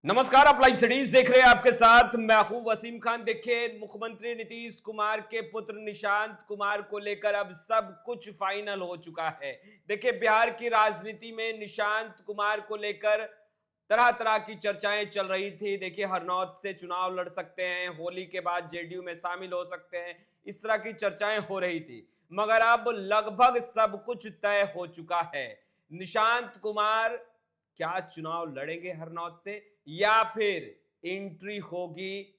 नमस्कार, आप live cities देख रहे हैं। आपके साथ मैं हूं वसीम खान। देखिए, मुख्यमंत्री नीतीश कुमार के पुत्र निशांत कुमार को लेकर अब सब कुछ फाइनल हो चुका है। देखिए, बिहार की राजनीति में निशांत कुमार को लेकर तरह तरह की चर्चाएं चल रही थी। देखिए, हरनौत से चुनाव लड़ सकते हैं, होली के बाद जेडीयू में शामिल हो सकते हैं, इस तरह की चर्चाएं हो रही थी। मगर अब लगभग सब कुछ तय हो चुका है। निशांत कुमार क्या चुनाव लड़ेंगे हरनौत से, या फिर एंट्री होगी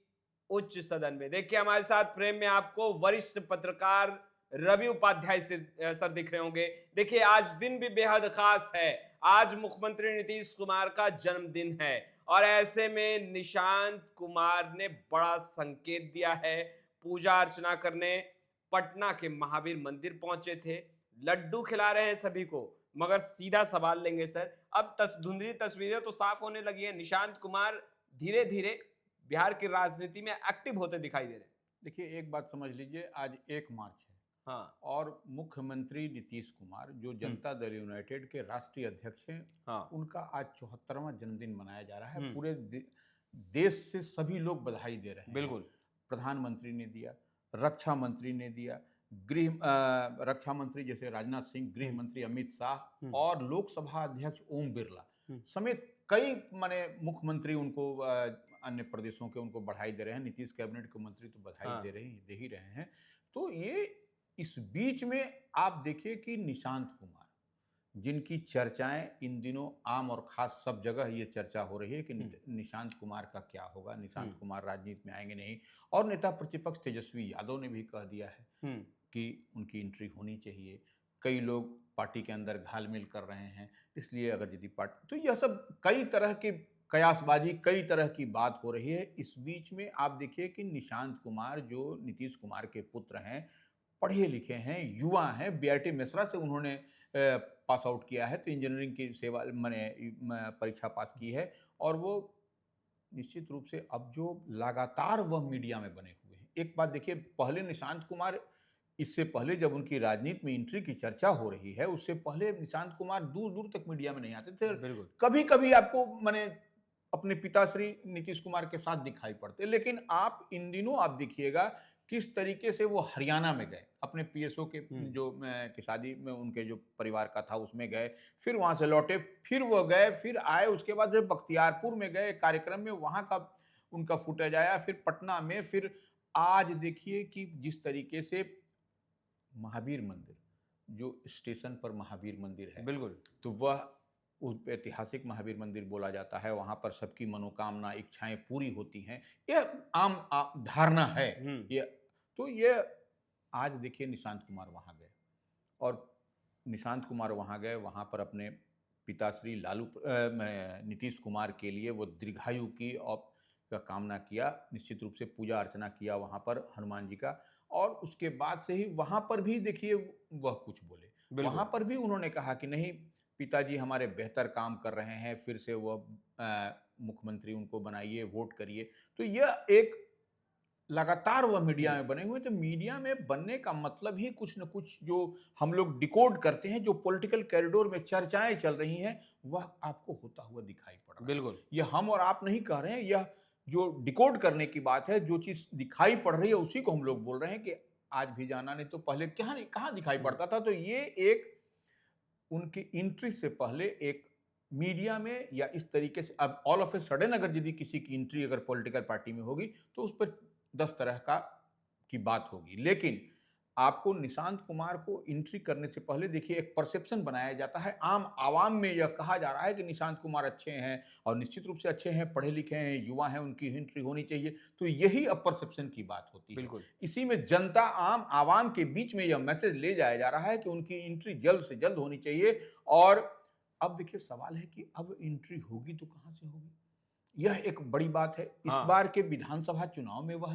उच्च सदन में? देखिए, हमारे साथ फ्रेम में आपको वरिष्ठ पत्रकार रवि उपाध्याय सर दिख रहे होंगे। देखिए, आज दिन भी बेहद खास है। आज मुख्यमंत्री नीतीश कुमार का जन्मदिन है और ऐसे में निशांत कुमार ने बड़ा संकेत दिया है। पूजा अर्चना करने पटना के महावीर मंदिर पहुंचे थे, लड्डू खिला रहे हैं सभी को। मगर सीधा सवाल लेंगे सर, अब धुंधली तस्वीरें तो साफ होने लगी है। निशांत कुमार धीरे धीरे बिहार की राजनीति में एक्टिव होते दिखाई दे रहे हैं। देखिए, एक बात समझ लीजिए, आज 1 मार्च है। हाँ। और मुख्यमंत्री नीतीश कुमार जो जनता दल यूनाइटेड के राष्ट्रीय अध्यक्ष हैं, हाँ। उनका आज 74वां जन्मदिन मनाया जा रहा है। हम्म। पूरे देश से सभी लोग बधाई दे रहे हैं। बिल्कुल। प्रधानमंत्री ने दिया, रक्षा मंत्री ने दिया, रक्षा मंत्री जैसे राजनाथ सिंह, गृह मंत्री अमित शाह और लोकसभा अध्यक्ष ओम बिरला समेत कई माने मुख्यमंत्री उनको अन्य प्रदेशों के उनको बधाई दे रहे हैं। नीतीश कैबिनेट के मंत्री तो बधाई हाँ। दे ही रहे हैं। तो ये इस बीच में आप देखिए कि निशांत कुमार, जिनकी चर्चाएं इन दिनों आम और खास सब जगह ये चर्चा हो रही है कि निशांत कुमार का क्या होगा, निशांत कुमार राजनीति में आएंगे नहीं। और नेता प्रतिपक्ष तेजस्वी यादव ने भी कह दिया है कि उनकी एंट्री होनी चाहिए। कई लोग पार्टी के अंदर घालमेल कर रहे हैं, इसलिए अगर यदि पार्टी, तो यह सब कई तरह की कयासबाजी, कई तरह की बात हो रही है। इस बीच में आप देखिए कि निशांत कुमार जो नीतीश कुमार के पुत्र हैं, पढ़े लिखे हैं, युवा हैं, बीआईटी मिश्रा से उन्होंने पास आउट किया है, तो इंजीनियरिंग की सेवा मैंने परीक्षा पास की है। और वो निश्चित रूप से अब जो लगातार वह मीडिया में बने हुए हैं। एक बात देखिए, पहले निशांत कुमार, इससे पहले जब उनकी राजनीति में एंट्री की चर्चा हो रही है, उससे पहले निशांत कुमार दूर दूर तक मीडिया में नहीं आते थे। बिल्कुल। कभी कभी आपको मैंने अपने पिताश्री नीतीश कुमार के साथ दिखाई पड़ते, लेकिन आप इन दिनों आप देखिएगा किस तरीके से वो हरियाणा में गए, अपने पीएसओ के जो की शादी में उनके जो परिवार का था उसमें गए, फिर वहां से लौटे, फिर वो गए, फिर आए, उसके बाद जब बख्तियारपुर में गए कार्यक्रम में, वहां का उनका फुटेज आया, फिर पटना में, फिर आज देखिए कि जिस तरीके से महावीर मंदिर, जो स्टेशन पर महावीर मंदिर है, बिल्कुल, तो वह ऐतिहासिक महावीर मंदिर बोला जाता है। वहां पर सबकी मनोकामना, इच्छाएं पूरी होती हैं, यह आम धारणा है। ये आज देखिए निशांत कुमार वहां गए, और निशांत कुमार वहां गए, वहां पर अपने पिताश्री नीतीश कुमार के लिए वो दीर्घायु की और का कामना किया, निश्चित रूप से पूजा अर्चना किया वहां पर हनुमान जी का। और उसके बाद से ही वहां पर भी देखिए वह कुछ बोले, वहां पर भी उन्होंने कहा कि नहीं, पिताजी हमारे बेहतर काम कर रहे हैं, फिर से वह मुख्यमंत्री उनको बनाइए, वोट करिए। तो यह एक लगातार वह मीडिया में बने हुए। तो मीडिया में बनने का मतलब ही कुछ न कुछ जो हम लोग डिकोड करते हैं, जो पॉलिटिकल कॉरिडोर में चर्चाएं चल रही हैं, वह आपको होता हुआ दिखाई पड़ रहा है। बिल्कुल, यह हम और आप नहीं कह रहे हैं, यह जो डिकोड करने की बात है, जो चीज दिखाई पड़ रही है उसी को हम लोग बोल रहे हैं कि आज भी जाना, नहीं तो पहले कहाँ दिखाई पड़ता था। तो ये एक उनकी एंट्री से पहले एक मीडिया में या इस तरीके से, अब ऑल ऑफ ए सडन अगर यदि किसी की एंट्री अगर पॉलिटिकल पार्टी में होगी तो उस पर 10 तरह की बात होगी। लेकिन आपको निशांत कुमार को एंट्री करने से पहले देखिए एक परसेप्शन बनाया जाता है, आम आवाम में यह कहा जा रहा है कि निशांत कुमार अच्छे हैं, और निश्चित रूप से अच्छे हैं, पढ़े लिखे हैं, युवा हैं, उनकी एंट्री होनी चाहिए। तो यही अब परसेप्शन की बात होती है। बिल्कुल, इसी में जनता, आम आवाम के बीच में यह मैसेज ले जाया जा रहा है कि उनकी एंट्री जल्द से जल्द होनी चाहिए। और अब देखिए सवाल है कि अब एंट्री होगी तो कहां से होगी, यह एक बड़ी बात है। इस बार के विधानसभा चुनाव में वह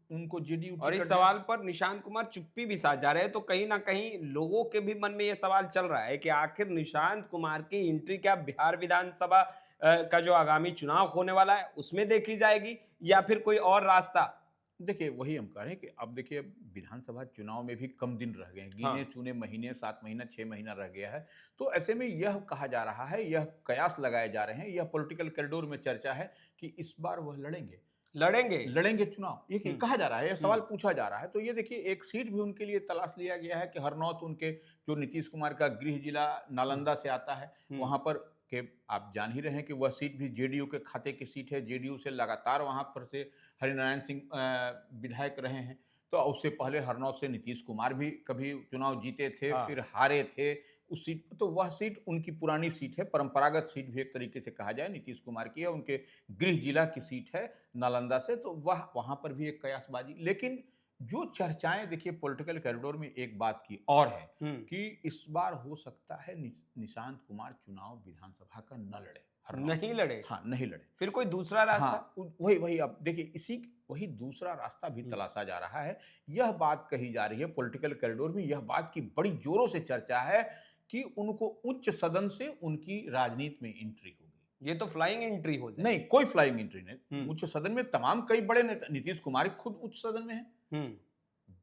उनको जेडीयू, और इस सवाल पर निशांत कुमार चुप्पी भी साध जा रहे हैं। तो कहीं ना कहीं लोगों के भी मन में यह सवाल चल रहा है कि आखिर निशांत कुमार की एंट्री क्या बिहार विधानसभा का जो आगामी चुनाव होने वाला है उसमें देखी जाएगी, या फिर कोई और रास्ता देखिए वही हम कह रहे हैं कि अब देखिए अब विधानसभा चुनाव में भी कम दिन रह गए हैं, हाँ। गिने चुने महीने, 7 महीना 6 महीना रह गया है। तो ऐसे में यह कहा जा रहा है, यह कयास लगाए जा रहे हैं, यह पॉलिटिकल कॉरिडोर में चर्चा है कि इस बार वह लड़ेंगे। लड़ेंगे। लड़ेंगे चुनाव, ये हम्म। कहा जा रहा है, यह सवाल हम्म। पूछा जा रहा है। तो ये देखिए एक सीट भी उनके लिए तलाश लिया गया है कि हरनौत उनके जो नीतीश कुमार का गृह जिला नालंदा से आता है, हम्म। वहां पर के आप जान ही रहे हैं कि वह सीट भी जेडीयू के खाते की सीट है। जेडीयू से लगातार वहां पर से हरिनारायण सिंह विधायक रहे हैं। तो उससे पहले हरनौत से नीतीश कुमार भी कभी चुनाव जीते थे, हाँ। फिर हारे थे उस सीट। तो वह सीट उनकी पुरानी सीट है, परंपरागत सीट भी एक तरीके से कहा जाए नीतीश कुमार की है, उनके गृह जिला की सीट है नालंदा से। तो वह वहां पर भी एक कयासबाजी। लेकिन जो चर्चाएं देखिए पॉलिटिकल कॉरिडोर में एक बात की और है कि इस बार हो सकता है निशांत कुमार चुनाव विधानसभा का न लड़े, हरनौत नहीं से। लड़े। हाँ, नहीं लड़े। फिर कोई दूसरा रास्ता? हाँ, वही वही अब देखिए इसी वही दूसरा रास्ता भी तलाशा जा रहा है। यह बात कही जा रही है पॉलिटिकल कॉरिडोर में, यह बात की बड़ी जोरों से चर्चा है कि उनको उच्च सदन से उनकी राजनीति में एंट्री होगी। ये तो फ्लाइंग एंट्री हो जाए। नहीं, कोई फ्लाइंग एंट्री नहीं। उच्च सदन में तमाम कई बड़े नेता, नीतीश कुमार खुद उच्च सदन में है।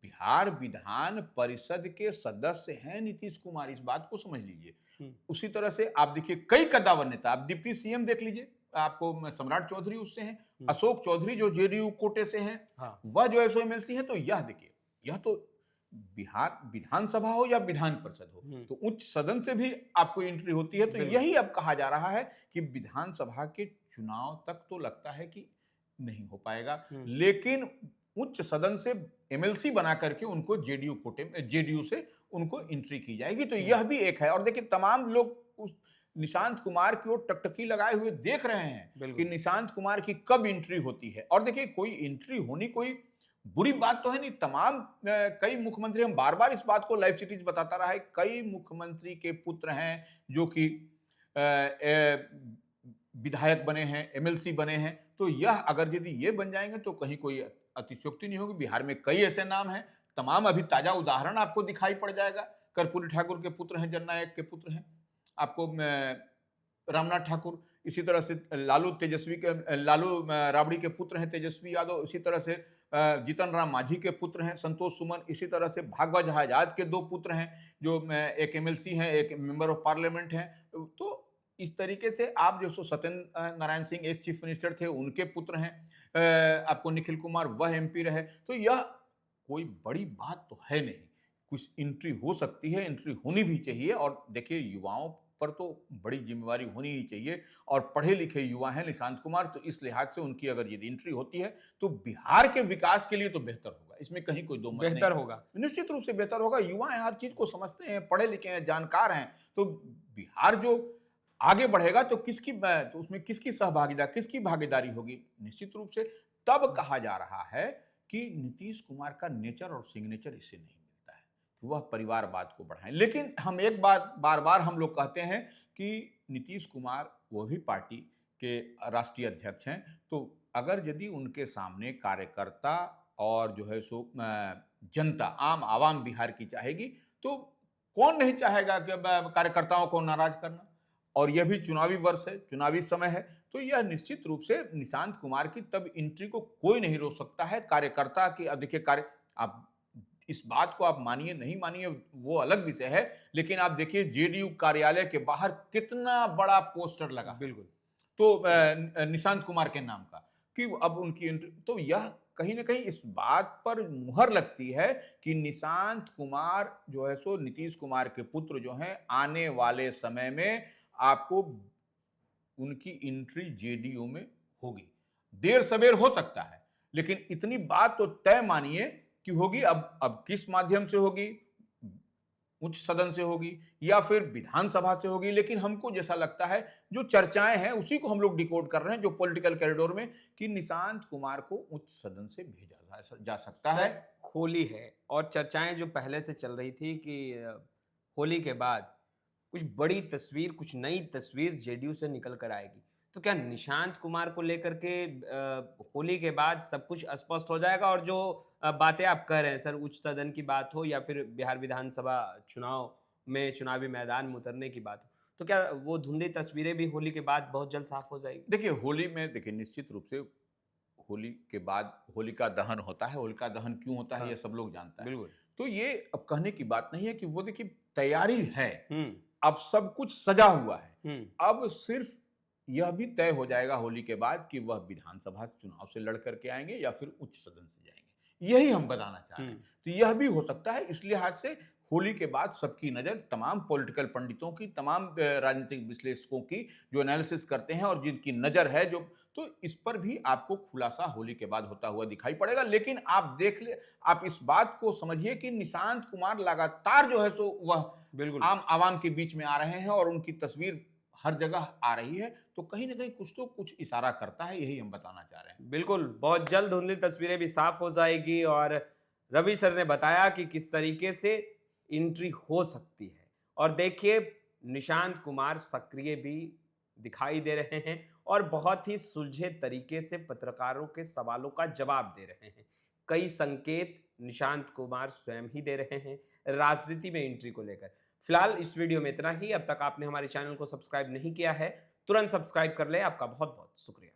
बिहार विधान परिषद के सदस्य हैं नीतीश कुमार, इस बात को समझ लीजिए। उसी तरह से आप देखिए कई कद्दावर नेता, आप डिप्टी सीएम देख लीजिए, आपको सम्राट चौधरी उससे हैं, अशोक चौधरी जो जेडीयू कोटे से हैं, हाँ। वह जो एसओएमएलसी है। तो यह देखिए, यह तो बिहार विधानसभा हो या विधान परिषद हो, तो उच्च सदन से भी आपको एंट्री होती है। तो यही अब कहा जा रहा है कि विधानसभा के चुनाव तक तो लगता है कि नहीं हो पाएगा, लेकिन उच्च सदन से एमएलसी बना करके उनको जेडीयू कोटे में, जेडीयू से उनको एंट्री की जाएगी। तो यह भी एक है। और देखिए तमाम लोग उस निशांत कुमार की ओर टकटकी लगाए हुए देख रहे हैं कि निशांत कुमार की कब एंट्री होती है। और देखिए कोई एंट्री होनी कोई बुरी बात तो है नहीं। तमाम कई मुख्यमंत्री, हम बार बार इस बात को लाइव सिटीज बताता रहा है, कई मुख्यमंत्री के पुत्र हैं जो कि विधायक बने हैं, एमएलसी बने हैं। तो यह अगर यदि ये बन जाएंगे तो कहीं कोई अतिशयोक्ति नहीं होगी। बिहार में कई ऐसे नाम हैं, तमाम अभी ताजा उदाहरण आपको दिखाई पड़ जाएगा। कर्पूरी ठाकुर के पुत्र हैं, जननायक के पुत्र हैं, आपको रामनाथ ठाकुर, इसी तरह से लालू राबड़ी के पुत्र हैं तेजस्वी यादव, इसी तरह से जीतन राम मांझी के पुत्र हैं संतोष सुमन, इसी तरह से भागवत आजाद के 2 पुत्र हैं जो एक एमएलसी हैं, एक मेंबर ऑफ पार्लियामेंट हैं। तो इस तरीके से आप जो सत्येंद्र नारायण सिंह एक चीफ मिनिस्टर थे, उनके पुत्र हैं, आपको निखिल कुमार वह एमपी रहे। तो यह कोई बड़ी बात तो है नहीं, कुछ एंट्री हो सकती है, एंट्री होनी भी चाहिए। और देखिए युवाओं पर तो बड़ी जिम्मेवारी होनी ही चाहिए, और पढ़े लिखे युवा हैं निशांत कुमार, तो इस लिहाज से उनकी अगर यदि एंट्री होती है तो बिहार के विकास के लिए तो बेहतर होगा, इसमें कहीं कोई दो मत नहीं। बेहतर होगा, निश्चित रूप से बेहतर होगा। युवा हैं, हर चीज को समझते हैं, पढ़े लिखे हैं, जानकार हैं। तो बिहार जो आगे बढ़ेगा तो तो उसमें किसकी सहभागिता, किसकी भागीदारी होगी? निश्चित रूप से तब कहा जा रहा है कि नीतीश कुमार का नेचर और सिग्नेचर इससे नहीं मिलता है कि वह परिवारवाद को बढ़ाएं। लेकिन हम एक बार बार हम लोग कहते हैं कि नीतीश कुमार वो भी पार्टी के राष्ट्रीय अध्यक्ष हैं। तो अगर यदि उनके सामने कार्यकर्ता और जो है सो जनता, आम आवाम बिहार की चाहेगी, तो कौन नहीं चाहेगा कि कार्यकर्ताओं को नाराज करना। और यह भी चुनावी वर्ष है, चुनावी समय है। तो यह निश्चित रूप से निशांत कुमार की तब एंट्री को कोई नहीं रोक सकता है। कार्यकर्ता की, अब देखिए आप इस बात को आप मानिए नहीं मानिए वो अलग विषय है, लेकिन आप देखिए जेडीयू कार्यालय के बाहर कितना बड़ा पोस्टर लगा, बिल्कुल, तो निशांत कुमार के नाम का, कि अब उनकी एंट्री। तो यह कहीं ना कहीं इस बात पर मुहर लगती है कि निशांत कुमार जो है सो नीतीश कुमार के पुत्र जो हैं, आने वाले समय में आपको उनकी एंट्री जेडीयू में होगी। देर सवेर हो सकता है, लेकिन इतनी बात तो तय मानिए कि होगी। अब किस माध्यम से होगी, उच्च सदन से होगी या फिर विधानसभा से होगी, लेकिन हमको जैसा लगता है जो चर्चाएं हैं उसी को हम लोग डिकोड कर रहे हैं जो पॉलिटिकल कॉरिडोर में, कि निशांत कुमार को उच्च सदन से भेजा जा सकता है। होली है और चर्चाएं जो पहले से चल रही थी कि होली के बाद कुछ बड़ी तस्वीर, कुछ नई तस्वीर जेडीयू से निकल कर आएगी। तो क्या निशांत कुमार को लेकर के होली के बाद सब कुछ स्पष्ट हो जाएगा? और जो बातें आप कह रहे हैं सर, उच्च सदन की बात हो या फिर बिहार विधानसभा चुनाव में चुनावी मैदान में उतरने की बात हो, तो क्या वो धुंधली तस्वीरें भी होली के बाद बहुत जल्द साफ हो जाएगी? देखिए होली में देखिए निश्चित रूप से होली के बाद होलिका दहन होता है। होलिका दहन क्यों होता है हाँ, ये सब लोग जानता है। बिल्कुल। तो ये अब कहने की बात नहीं है कि वो देखिए तैयारी है, हम्म। अब सब कुछ सजा हुआ है। हम्म। अब सिर्फ यह भी तय हो जाएगा होली के बाद कि वह विधानसभा चुनाव से लड़ करके आएंगे या फिर उच्च सदन से जाएंगे, यही हम बताना चाह रहे हैं। तो यह भी हो सकता है, इस लिहाज से होली के बाद सबकी नजर तमाम पॉलिटिकल पंडितों की, तमाम राजनीतिक विश्लेषकों की जो एनालिसिस करते हैं और जिनकी नजर है जो, तो इस पर भी आपको खुलासा होली के बाद होता हुआ दिखाई पड़ेगा। लेकिन आप देख ले, आप इस बात को समझिए कि निशांत कुमार लगातार जो है सो वह बिल्कुल। आम आवाम के बीच में आ रहे हैं और उनकी तस्वीर हर जगह आ रही है। तो कहीं ना कहीं कुछ तो कुछ इशारा करता है, यही हम बताना चाह रहे हैं। बिल्कुल, बहुत जल्द धुंधली तस्वीरें भी साफ हो जाएगी और रवि सर ने बताया कि किस तरीके से एंट्री हो सकती है। और देखिए, निशांत कुमार सक्रिय भी दिखाई दे रहे हैं और बहुत ही सुलझे तरीके से पत्रकारों के सवालों का जवाब दे रहे हैं। कई संकेत निशांत कुमार स्वयं ही दे रहे हैं राजनीति में एंट्री को लेकर। फिलहाल इस वीडियो में इतना ही। अब तक आपने हमारे चैनल को सब्सक्राइब नहीं किया है, तुरंत सब्सक्राइब कर ले। आपका बहुत बहुत शुक्रिया।